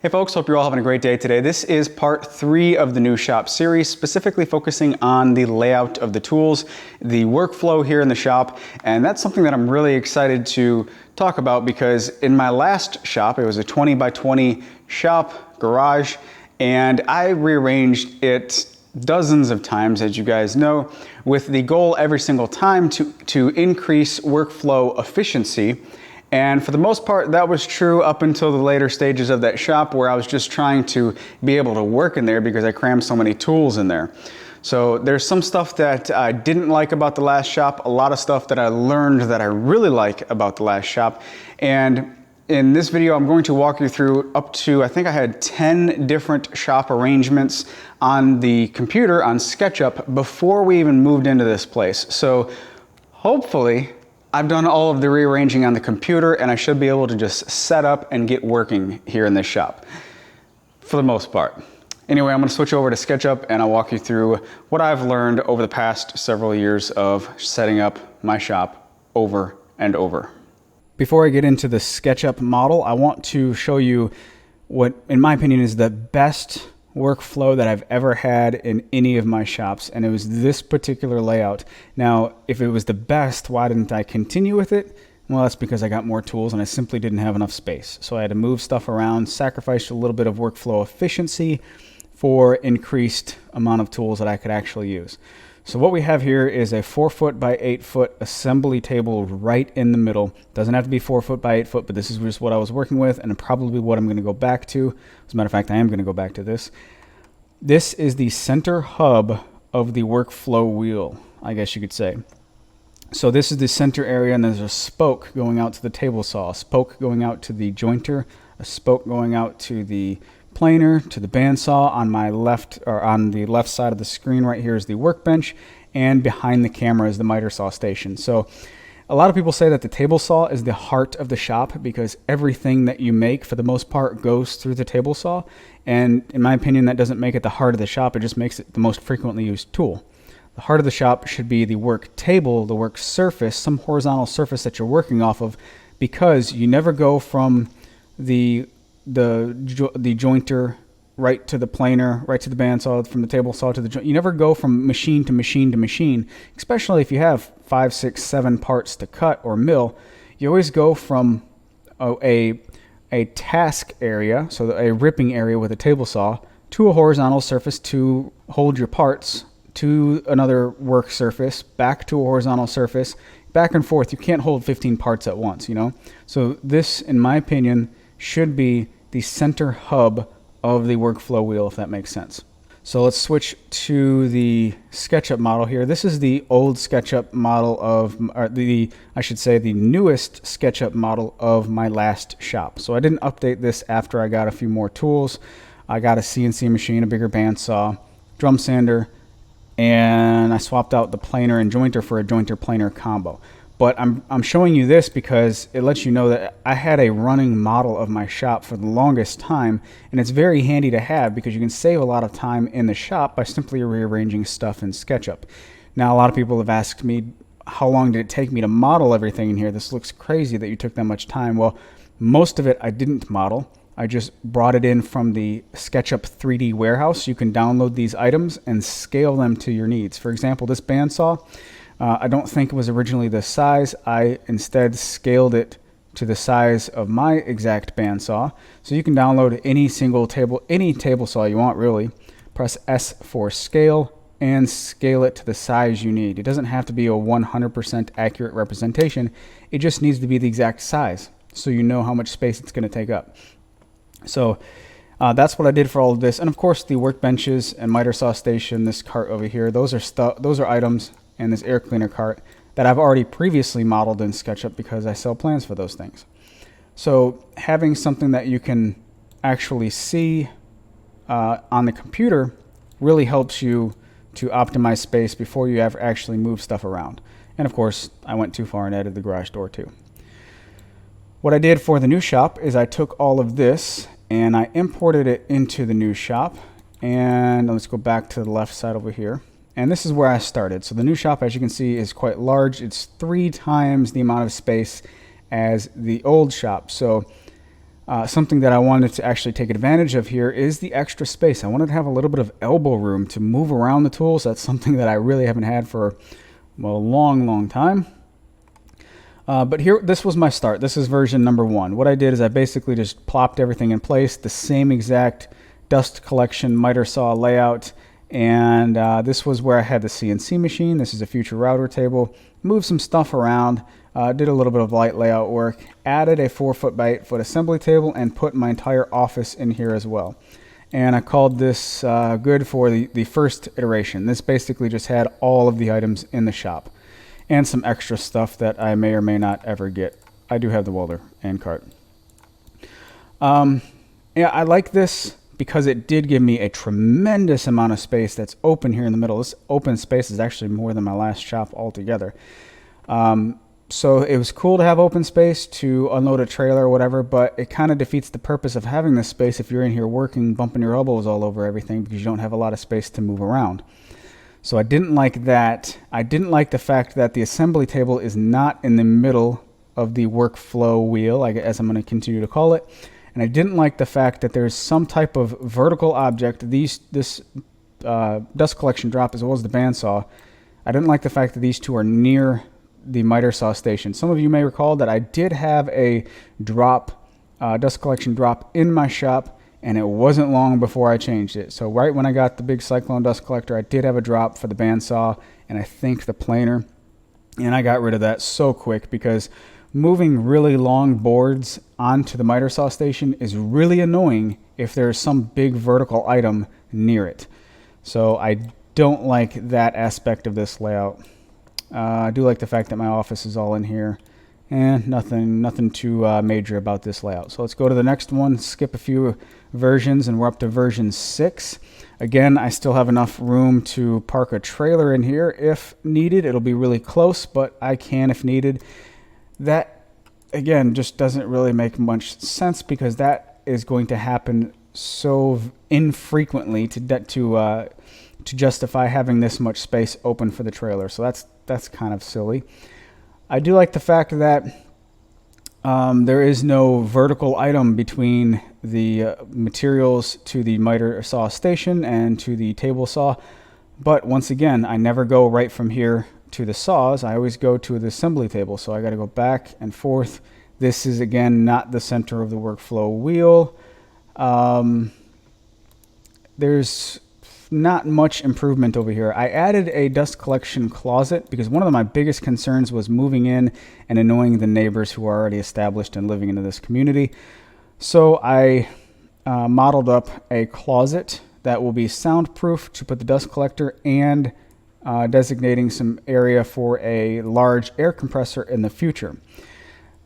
Hey folks, hope you're all having a great day today. This is part 3 of the new shop series, specifically focusing on the layout of the tools, the workflow here in the shop, and that's something that I'm really excited to talk about because in my last shop, it was a 20 by 20 shop, garage, and I rearranged it dozens of times, as you guys know, with the goal every single time to increase workflow efficiency. And for the most part, that was true up until the later stages of that shop where I was just trying to be able to work in there because I crammed so many tools in there. So there's some stuff that I didn't like about the last shop, a lot of stuff that I learned that I really like about the last shop. And in this video, I'm going to walk you through up to, I think I had 10 different shop arrangements on the computer on SketchUp before we even moved into this place. So hopefully, I've done all of the rearranging on the computer and I should be able to just set up and get working here in this shop for the most part. Anyway, I'm going to switch over to SketchUp and I'll walk you through what I've learned over the past several years of setting up my shop over and over. Before I get into the SketchUp model, I want to show you what, in my opinion, is the best workflow that I've ever had in any of my shops, and it was this particular layout. Now, if it was the best, why didn't I continue with it? Well, that's because I got more tools and I simply didn't have enough space. So I had to move stuff around, sacrifice a little bit of workflow efficiency for increased amount of tools that I could actually use. So what we have here is a 4 foot by 8 foot assembly table right in the middle. Doesn't have to be 4 foot by 8 foot, but this is just what I was working with and probably what I'm going to go back to. As a matter of fact, I am going to go back to this. This is the center hub of the workflow wheel, I guess you could say. So this is the center area and there's a spoke going out to the table saw, a spoke going out to the jointer, a spoke going out to the planer, to the bandsaw. On my left, or on the left side of the screen right here is the workbench, and behind the camera is the miter saw station. So a lot of people say that the table saw is the heart of the shop because everything that you make for the most part goes through the table saw, and in my opinion that doesn't make it the heart of the shop, it just makes it the most frequently used tool. The heart of the shop should be the work table, the work surface, some horizontal surface that you're working off of, because you never go from the jointer right to the planer, right to the bandsaw, from the table saw to the joint. You never go from machine to machine to machine, especially if you have 5, 6, 7 parts to cut or mill. You always go from a task area, so a ripping area with a table saw, to a horizontal surface to hold your parts, to another work surface, back to a horizontal surface, back and forth. You can't hold 15 parts at once, you know? So this, in my opinion, should be the center hub of the workflow wheel, if that makes sense. So let's switch to the SketchUp model here. This is the old SketchUp model of, or the newest SketchUp model of my last shop. So I didn't update this after I got a few more tools. I got a CNC machine, a bigger bandsaw, drum sander, and I swapped out the planer and jointer for a jointer planer combo. But I'm showing you this because it lets you know that I had a running model of my shop for the longest time, and it's very handy to have because you can save a lot of time in the shop by simply rearranging stuff in SketchUp. Now, a lot of people have asked me, how long did it take me to model everything in here? This looks crazy that you took that much time. Well, most of it I didn't model. I just brought it in from the SketchUp 3D warehouse. You can download these items and scale them to your needs. For example, this bandsaw, I don't think it was originally this size. I instead scaled it to the size of my exact bandsaw. So you can download any table saw you want, really. Press S for scale and scale it to the size you need. It doesn't have to be a 100% accurate representation. It just needs to be the exact size so you know how much space it's going to take up. So that's what I did for all of this. And of course the workbenches and miter saw station, this cart over here, those are items, and this air cleaner cart that I've already previously modeled in SketchUp because I sell plans for those things. So having something that you can actually see on the computer really helps you to optimize space before you ever actually move stuff around. And of course, I went too far and added the garage door too. What I did for the new shop is I took all of this and I imported it into the new shop. And let's go back to the left side over here. And this is where I started. So the new shop, as you can see, is quite large. It's 3 times the amount of space as the old shop. So something that I wanted to actually take advantage of here is the extra space. I wanted to have a little bit of elbow room to move around the tools. That's something that I really haven't had for, well, a long time. But here, this was my start. This is version number 1. What I did is I basically just plopped everything in place, the same exact dust collection miter saw layout. And this was where I had the CNC machine. This is a future router table. Moved some stuff around, did a little bit of light layout work, added a 4-foot by 8-foot assembly table, and put my entire office in here as well. And I called this good for the first iteration. This basically just had all of the items in the shop and some extra stuff that I may or may not ever get. I do have the welder and cart. Yeah, I like this because it did give me a tremendous amount of space that's open here in the middle. This open space is actually more than my last shop altogether. So it was cool to have open space to unload a trailer or whatever, but it kind of defeats the purpose of having this space if you're in here working, bumping your elbows all over everything because you don't have a lot of space to move around. So I didn't like that. I didn't like the fact that the assembly table is not in the middle of the workflow wheel, as I'm going to continue to call it. And I didn't like the fact that there's some type of vertical object, this dust collection drop as well as the bandsaw. I didn't like the fact that these two are near the miter saw station. Some of you may recall that I did have a drop, dust collection drop in my shop, and it wasn't long before I changed it. So right when I got the big Cyclone dust collector, I did have a drop for the bandsaw and I think the planer, and I got rid of that so quick because moving really long boards onto the miter saw station is really annoying if there's some big vertical item near it. So I don't like that aspect of this layout. I do like the fact that my office is all in here, and nothing too major about this layout. So let's go to the next one, skip a few versions, and we're up to version 6. Again, I still have enough room to park a trailer in here if needed. It'll be really close, but I can if needed. That, again, just doesn't really make much sense because that is going to happen so infrequently to justify having this much space open for the trailer. So that's kind of silly. I do like the fact that there is no vertical item between the materials to the miter saw station and to the table saw. But once again, I never go right from here to the saws. I always go to the assembly table. So I got to go back and forth. This is, again, not the center of the workflow wheel. There's not much improvement over here. I added a dust collection closet because one of my biggest concerns was moving in and annoying the neighbors who are already established and living into this community. So I modeled up a closet that will be soundproof to put the dust collector and designating some area for a large air compressor in the future.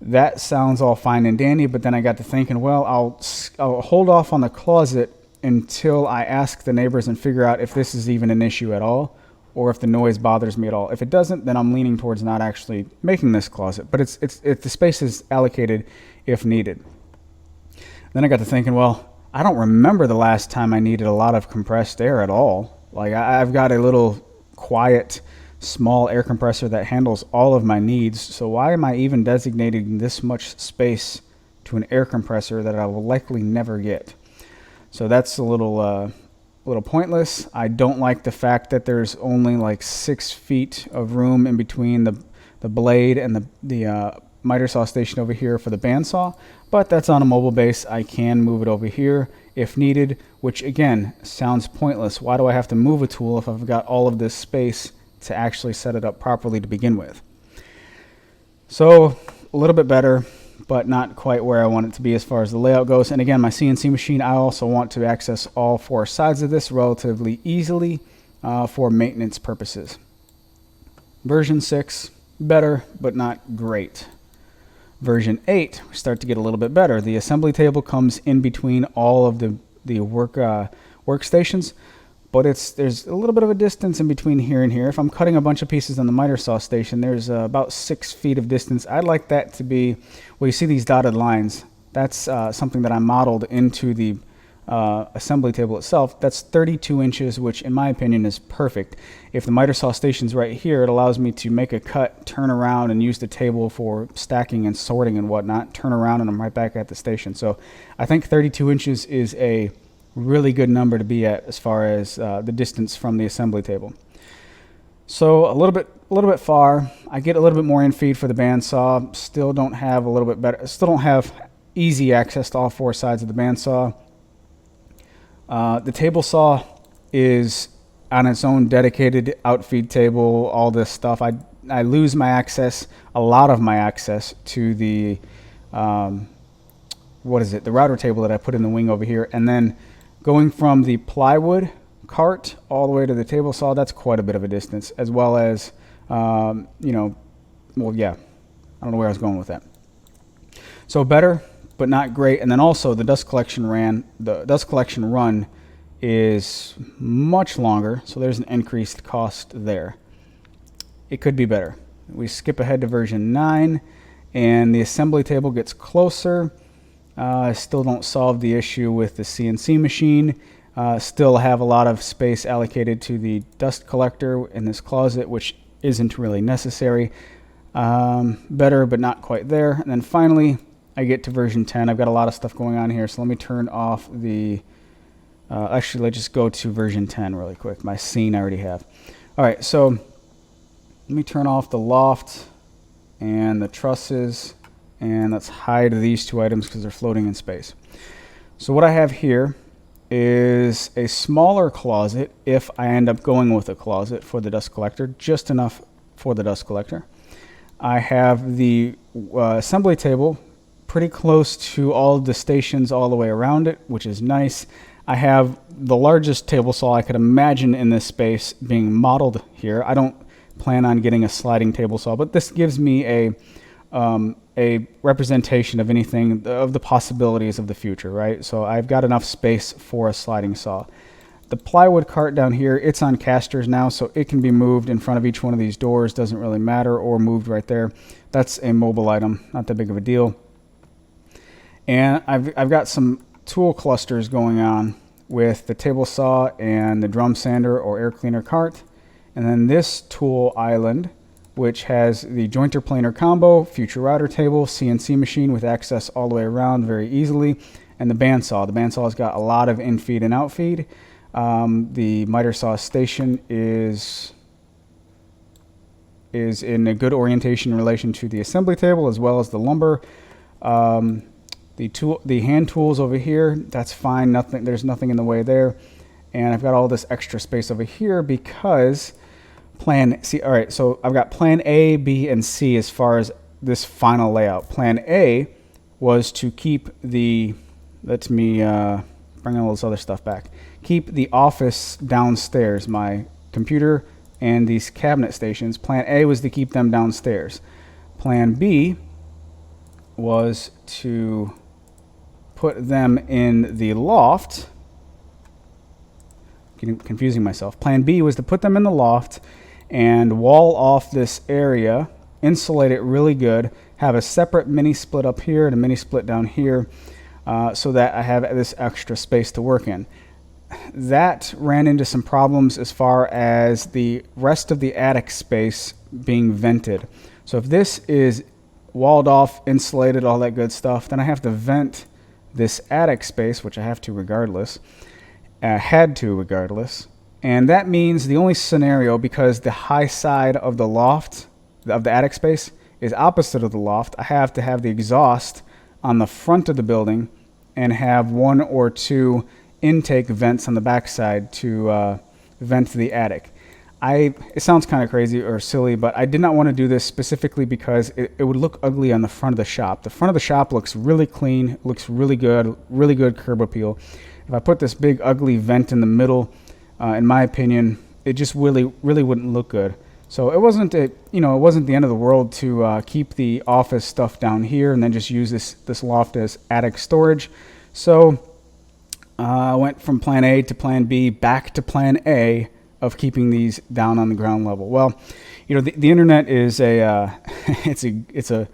That sounds all fine and dandy, but then I got to thinking, well, I'll hold off on the closet until I ask the neighbors and figure out if this is even an issue at all or if the noise bothers me at all. If it doesn't, then I'm leaning towards not actually making this closet, but it's the space is allocated if needed. Then I got to thinking, well, I don't remember the last time I needed a lot of compressed air at all. Like I've got a little quiet, small air compressor that handles all of my needs. So why am I even designating this much space to an air compressor that I will likely never get? So that's a little pointless. I don't like the fact that there's only like 6 feet of room in between the blade and the miter saw station over here for the bandsaw, but that's on a mobile base. I can move it over here if needed, which again sounds pointless. Why do I have to move a tool if I've got all of this space to actually set it up properly to begin with? So a little bit better, but not quite where I want it to be as far as the layout goes. And again, my CNC machine, I also want to access all 4 sides of this relatively easily for maintenance purposes. Version 6, better, but not great. Version 8, we start to get a little bit better. The assembly table comes in between all of the workstations, but there's a little bit of a distance in between here and here. If I'm cutting a bunch of pieces on the miter saw station, there's about 6 feet of distance. I'd like that to be, well, you see these dotted lines. That's something that I modeled into the assembly table itself, that's 32 inches, which in my opinion is perfect. If the miter saw station's right here, it allows me to make a cut, turn around, and use the table for stacking and sorting and whatnot, turn around, and I'm right back at the station. So I think 32 inches is a really good number to be at as far as the distance from the assembly table. So a little bit far. I get a little bit more in feed for the bandsaw. Still don't have easy access to all four sides of the bandsaw. The table saw is on its own dedicated outfeed table, all this stuff. I lose my access, a lot of my access to the, the router table that I put in the wing over here. And then going from the plywood cart all the way to the table saw, that's quite a bit of a distance, as well as, I don't know where I was going with that. So better, but not great. And then also the dust collection run is much longer, so there's an increased cost there. It could be better. We skip ahead to version 9, and the assembly table gets closer. I still don't solve the issue with the CNC machine. Still have a lot of space allocated to the dust collector in this closet, which isn't really necessary. Better, but not quite there. And then finally, I get to version 10. I've got a lot of stuff going on here, so let me turn off the... actually, let's just go to version 10 really quick. My scene I already have. All right, so let me turn off the loft and the trusses, and let's hide these two items because they're floating in space. So what I have here is a smaller closet if I end up going with a closet for the dust collector, just enough for the dust collector. I have the assembly table pretty close to all the stations all the way around it, which is nice. I have the largest table saw I could imagine in this space being modeled here. I don't plan on getting a sliding table saw, but this gives me a representation of anything, of the possibilities of the future, right? So I've got enough space for a sliding saw. The plywood cart down here, it's on casters now, so it can be moved in front of each one of these doors, doesn't really matter, or moved right there. That's a mobile item, not that big of a deal. And I've got some tool clusters going on with the table saw and the drum sander or air cleaner cart. And then this tool island, which has the jointer planer combo, future router table, CNC machine with access all the way around very easily, and the bandsaw. The bandsaw has got a lot of in-feed and out-feed. The miter saw station is in a good orientation in relation to the assembly table as well as the lumber. The hand tools over here, that's fine. There's nothing in the way there. And I've got all this extra space over here because plan C. All right, so I've got plan A, B, and C as far as this final layout. Plan A was to keep the, let me bring all this other stuff back. Keep the office downstairs, my computer and these cabinet stations. Plan A was to keep them downstairs. Plan B was to put them in the loft. Confusing myself. Plan B was to put them in the loft and wall off this area, insulate it really good, have a separate mini split up here and a mini split down here so that I have this extra space to work in. That ran into some problems as far as the rest of the attic space being vented. So if this is walled off, insulated, all that good stuff, then I have to vent this attic space, which I have to regardless, had to regardless. And that means the only scenario, because the high side of the loft, of the attic space, is opposite of the loft, I have to have the exhaust on the front of the building and have one or two intake vents on the backside to vent the attic. It sounds kind of crazy or silly, but I did not want to do this specifically because it would look ugly on the front of the shop. The front of the shop looks really clean, looks really good curb appeal. If I put this big ugly vent in the middle, in my opinion, it just really wouldn't look good. So it wasn't the end of the world to keep the office stuff down here and then just use this loft as attic storage. So I went from plan A to plan B back to plan A of keeping these down on the ground level. Well, the internet is it's a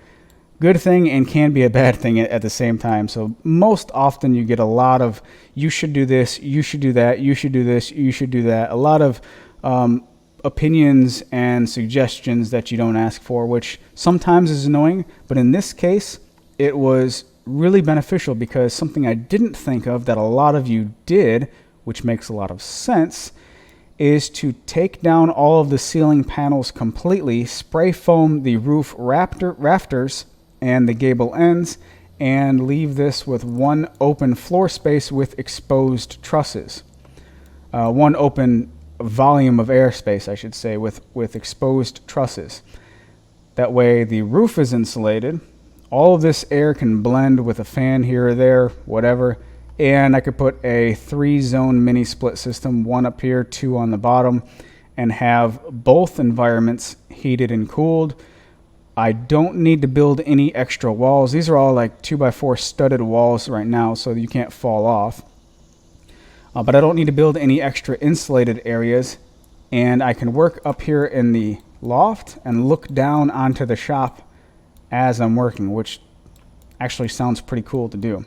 good thing and can be a bad thing at the same time. So most often you get a lot of, you should do this, you should do that, you should do this, you should do that. A lot of opinions and suggestions that you don't ask for, which sometimes is annoying. But in this case, it was really beneficial because something I didn't think of that a lot of you did, which makes a lot of sense, is to take down all of the ceiling panels completely, spray foam the roof rafters and the gable ends, and leave this with one open floor space with exposed trusses. One open volume of airspace, I should say, with exposed trusses. That way the roof is insulated. All of this air can blend with a fan here or there, whatever. And I could put a 3-zone mini split system, 1 up here, 2 on the bottom, and have both environments heated and cooled. I don't need to build any extra walls. These are all like 2x4 studded walls right now, so you can't fall off. But I don't need to build any extra insulated areas, and I can work up here in the loft and look down onto the shop as I'm working, which actually sounds pretty cool to do.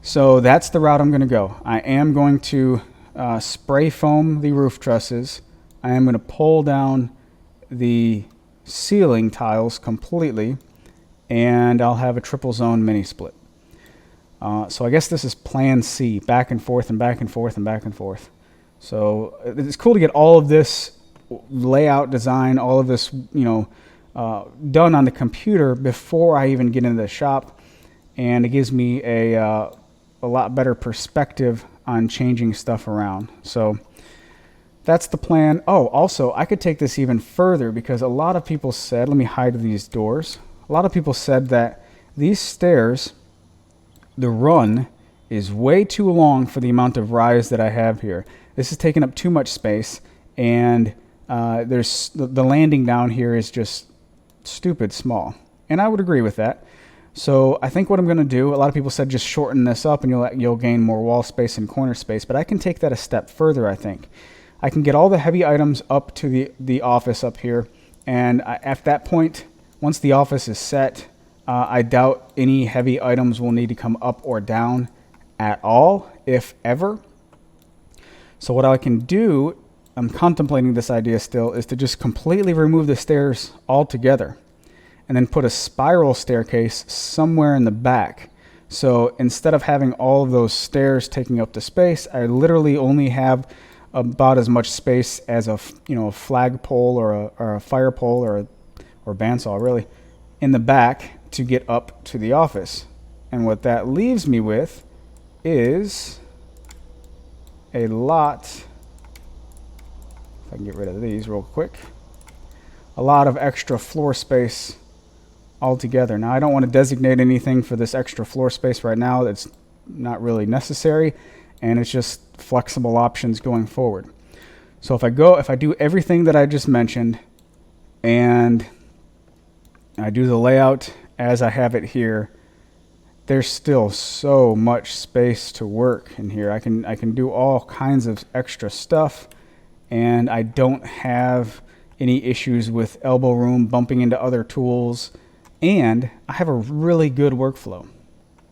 So that's the route I'm going to go. I am going to spray foam the roof trusses. I am going to pull down the ceiling tiles completely, and I'll have a triple zone mini split. So I guess this is plan C, back and forth and back and forth and back and forth. So it's cool to get all of this layout design, all of this, done on the computer before I even get into the shop, and it gives me a lot better perspective on changing stuff around. So that's the plan. Oh, also, I could take this even further because a lot of people said, let me hide these doors. A lot of people said that these stairs, the run is way too long for the amount of rise that I have here. This is taking up too much space, and there's the landing down here is just stupid small. And I would agree with that. So I think what I'm going to do, a lot of people said just shorten this up and you'll gain more wall space and corner space, but I can take that a step further, I think. I can get all the heavy items up to the office up here, and at that point, once the office is set, I doubt any heavy items will need to come up or down at all, if ever. So what I can do, I'm contemplating this idea still, is to just completely remove the stairs altogether and then put a spiral staircase somewhere in the back. So instead of having all of those stairs taking up the space, I literally only have about as much space as a flagpole or a fire pole or bandsaw really in the back to get up to the office. And what that leaves me with is a lot, if I can get rid of these real quick, a lot of extra floor space altogether. Now I don't want to designate anything for this extra floor space right now. That's not really necessary, and it's just flexible options going forward. So if I do everything that I just mentioned and I do the layout as I have it here, there's still so much space to work in here. I can do all kinds of extra stuff, and I don't have any issues with elbow room bumping into other tools, and I have a really good workflow.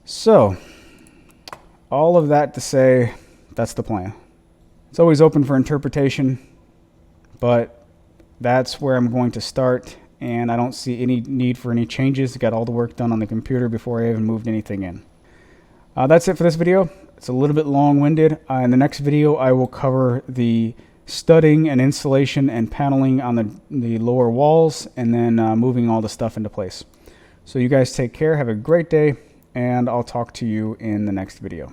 So all of that to say, that's the plan. It's always open for interpretation, but that's where I'm going to start, and I don't see any need for any changes. Got all the work done on the computer before I even moved anything in. That's it for this video. It's a little bit long-winded. In the next video, I will cover the studding and insulation and paneling on the lower walls, and then moving all the stuff into place. So you guys take care, have a great day, and I'll talk to you in the next video.